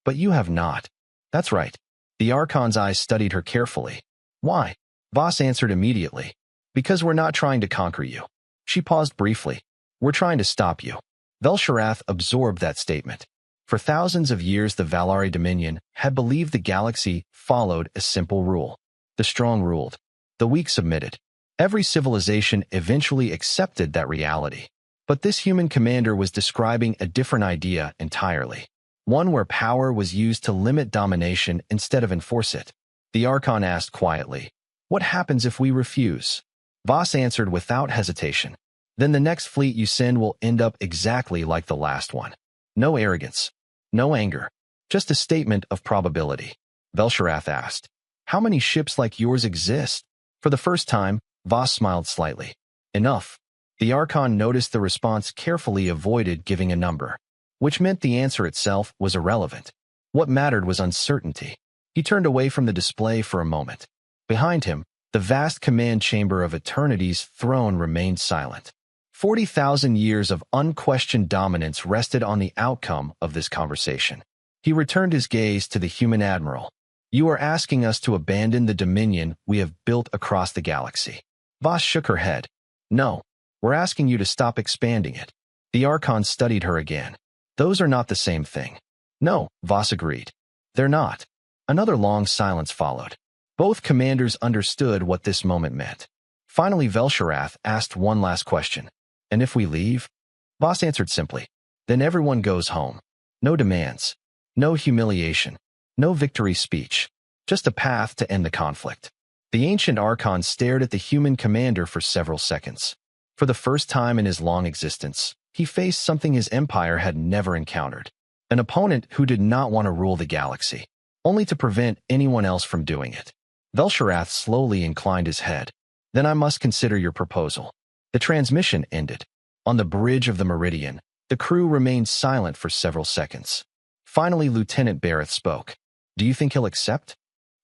But you have not. That's right. The Archon's eyes studied her carefully. Why? Voss answered immediately. Because we're not trying to conquer you. She paused briefly. We're trying to stop you. Velsharath absorbed that statement. For thousands of years the Valari Dominion had believed the galaxy followed a simple rule. The strong ruled. The weak submitted. Every civilization eventually accepted that reality. But this human commander was describing a different idea entirely. One where power was used to limit domination instead of enforce it. The Archon asked quietly, What happens if we refuse? Voss answered without hesitation. Then the next fleet you send will end up exactly like the last one. No arrogance. No anger. Just a statement of probability. Velsharath asked, How many ships like yours exist? For the first time, Voss smiled slightly. Enough. The Archon noticed the response carefully avoided giving a number, which meant the answer itself was irrelevant. What mattered was uncertainty. He turned away from the display for a moment. Behind him, the vast command chamber of Eternity's throne remained silent. 40,000 years of unquestioned dominance rested on the outcome of this conversation. He returned his gaze to the human admiral. You are asking us to abandon the dominion we have built across the galaxy. Voss shook her head. No, we're asking you to stop expanding it. The Archon studied her again. Those are not the same thing. No, Voss agreed. They're not. Another long silence followed. Both commanders understood what this moment meant. Finally, Velsharath asked one last question. And if we leave? Voss answered simply. Then everyone goes home. No demands. No humiliation. No victory speech. Just a path to end the conflict. The ancient Archon stared at the human commander for several seconds. For the first time in his long existence, he faced something his empire had never encountered. An opponent who did not want to rule the galaxy, only to prevent anyone else from doing it. Velsharath slowly inclined his head. Then I must consider your proposal. The transmission ended. On the bridge of the Meridian, the crew remained silent for several seconds. Finally, Lieutenant Barrett spoke. Do you think he'll accept?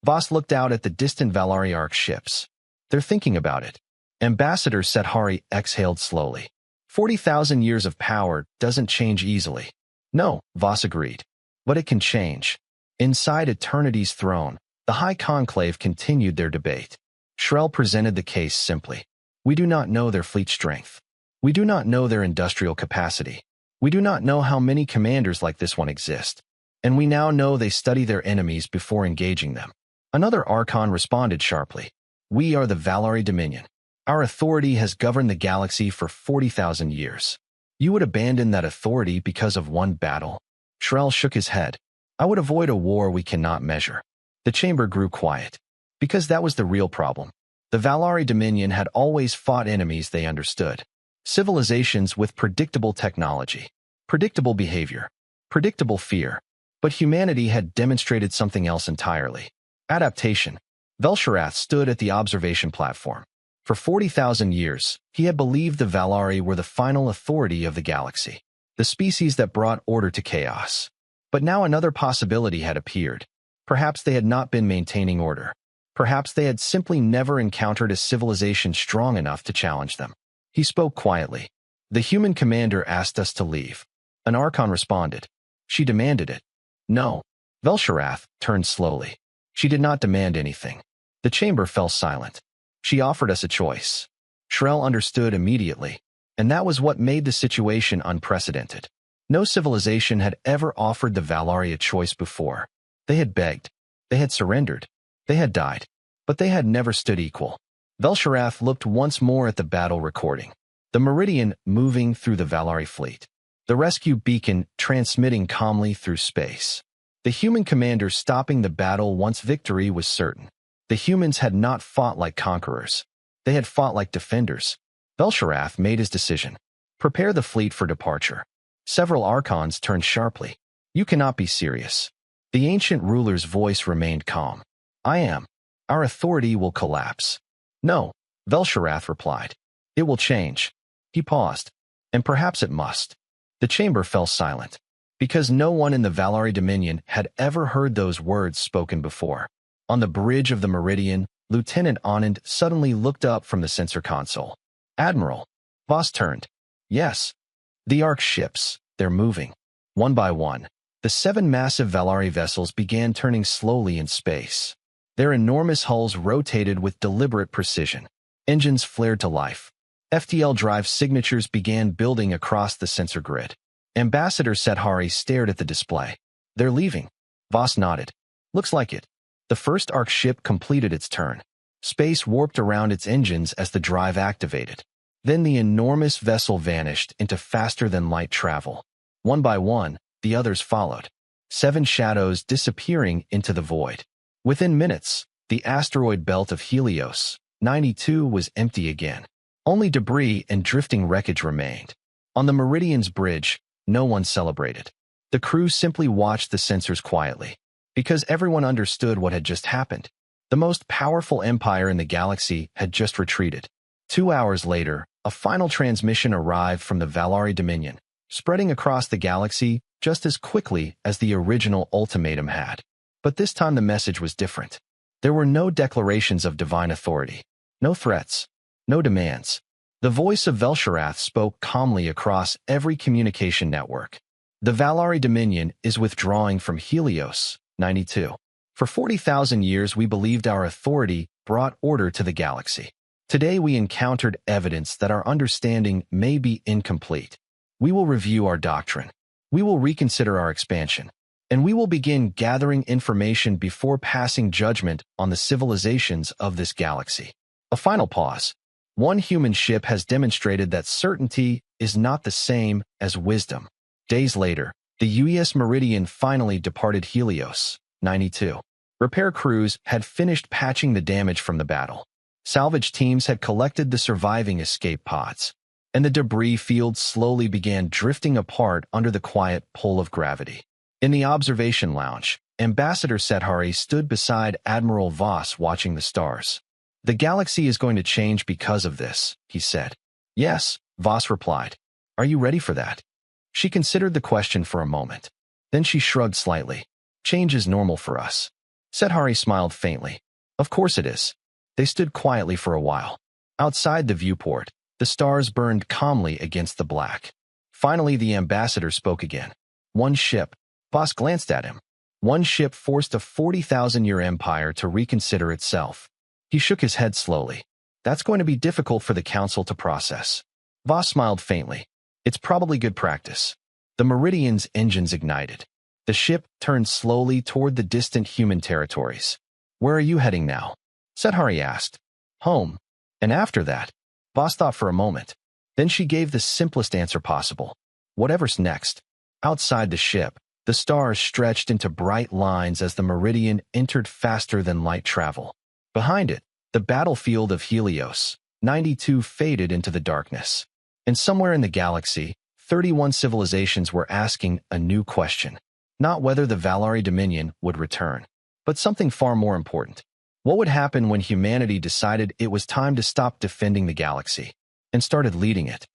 Voss looked out at the distant Valari Ark ships. They're thinking about it. Ambassador Sethari exhaled slowly. 40,000 years of power doesn't change easily. No, Voss agreed. But it can change. Inside Eternity's throne, the High Conclave continued their debate. Shrell presented the case simply. We do not know their fleet strength. We do not know their industrial capacity. We do not know how many commanders like this one exist. And we now know they study their enemies before engaging them. Another Archon responded sharply. We are the Valari Dominion. Our authority has governed the galaxy for 40,000 years. You would abandon that authority because of one battle? Shrell shook his head. I would avoid a war we cannot measure. The chamber grew quiet. Because that was the real problem. The Valari Dominion had always fought enemies they understood. Civilizations with predictable technology, predictable behavior, predictable fear. But humanity had demonstrated something else entirely. Adaptation. Velsharath stood at the observation platform. For 40,000 years, he had believed the Valari were the final authority of the galaxy, the species that brought order to chaos. But now another possibility had appeared. Perhaps they had not been maintaining order. Perhaps they had simply never encountered a civilization strong enough to challenge them. He spoke quietly. The human commander asked us to leave. An Archon responded. She demanded it. No. Velsharath turned slowly. She did not demand anything. The chamber fell silent. She offered us a choice. Shrell understood immediately, and that was what made the situation unprecedented. No civilization had ever offered the Valari a choice before. They had begged. They had surrendered. They had died. But they had never stood equal. Velsharath looked once more at the battle recording. The Meridian moving through the Valari fleet. The rescue beacon transmitting calmly through space. The human commander stopping the battle once victory was certain. The humans had not fought like conquerors. They had fought like defenders. Velsharath made his decision. Prepare the fleet for departure. Several Archons turned sharply. You cannot be serious. The ancient ruler's voice remained calm. I am. Our authority will collapse. No, Velsharath replied. It will change. He paused. And perhaps it must. The chamber fell silent. Because no one in the Valari Dominion had ever heard those words spoken before. On the bridge of the Meridian, Lieutenant Anand suddenly looked up from the sensor console. Admiral. Voss turned. Yes. The Ark ships, they're moving. One by one, the 7 massive Valari vessels began turning slowly in space. Their enormous hulls rotated with deliberate precision. Engines flared to life. FTL drive signatures began building across the sensor grid. Ambassador Sethari stared at the display. They're leaving. Voss nodded. Looks like it. The first Ark ship completed its turn. Space warped around its engines as the drive activated. Then the enormous vessel vanished into faster-than-light travel. One by one, the others followed. 7 shadows disappearing into the void. Within minutes, the asteroid belt of Helios, 92, was empty again. Only debris and drifting wreckage remained. On the Meridian's bridge, no one celebrated. The crew simply watched the sensors quietly. Because everyone understood what had just happened. The most powerful empire in the galaxy had just retreated. 2 hours later, a final transmission arrived from the Valari Dominion, spreading across the galaxy just as quickly as the original ultimatum had. But this time the message was different. There were no declarations of divine authority. No threats. No demands. The voice of Velsharath spoke calmly across every communication network. The Valari Dominion is withdrawing from Helios, 92. For 40,000 years we believed our authority brought order to the galaxy. Today we encountered evidence that our understanding may be incomplete. We will review our doctrine. We will reconsider our expansion. And we will begin gathering information before passing judgment on the civilizations of this galaxy. A final pause. One human ship has demonstrated that certainty is not the same as wisdom. Days later, The US Meridian finally departed Helios, 92. Repair crews had finished patching the damage from the battle. Salvage teams had collected the surviving escape pods, and the debris field slowly began drifting apart under the quiet pull of gravity. In the observation lounge, Ambassador Sethari stood beside Admiral Voss watching the stars. "The galaxy is going to change because of this," he said. "Yes," Voss replied. "Are you ready for that?" She considered the question for a moment. Then she shrugged slightly. "Change is normal for us." Sethari smiled faintly. "Of course it is." They stood quietly for a while. Outside the viewport, the stars burned calmly against the black. Finally, the ambassador spoke again. "One ship." Voss glanced at him. "One ship forced a 40,000-year empire to reconsider itself." He shook his head slowly. "That's going to be difficult for the council to process." Voss smiled faintly. "It's probably good practice." The Meridian's engines ignited. The ship turned slowly toward the distant human territories. "Where are you heading now?" Sethari asked. "Home." "And after that?" Voss thought for a moment. Then she gave the simplest answer possible. "Whatever's next." Outside the ship, the stars stretched into bright lines as the Meridian entered faster than light travel. Behind it, the battlefield of Helios, 92 faded into the darkness. And somewhere in the galaxy, 31 civilizations were asking a new question. Not whether the Valari Dominion would return, but something far more important. What would happen when humanity decided it was time to stop defending the galaxy and started leading it?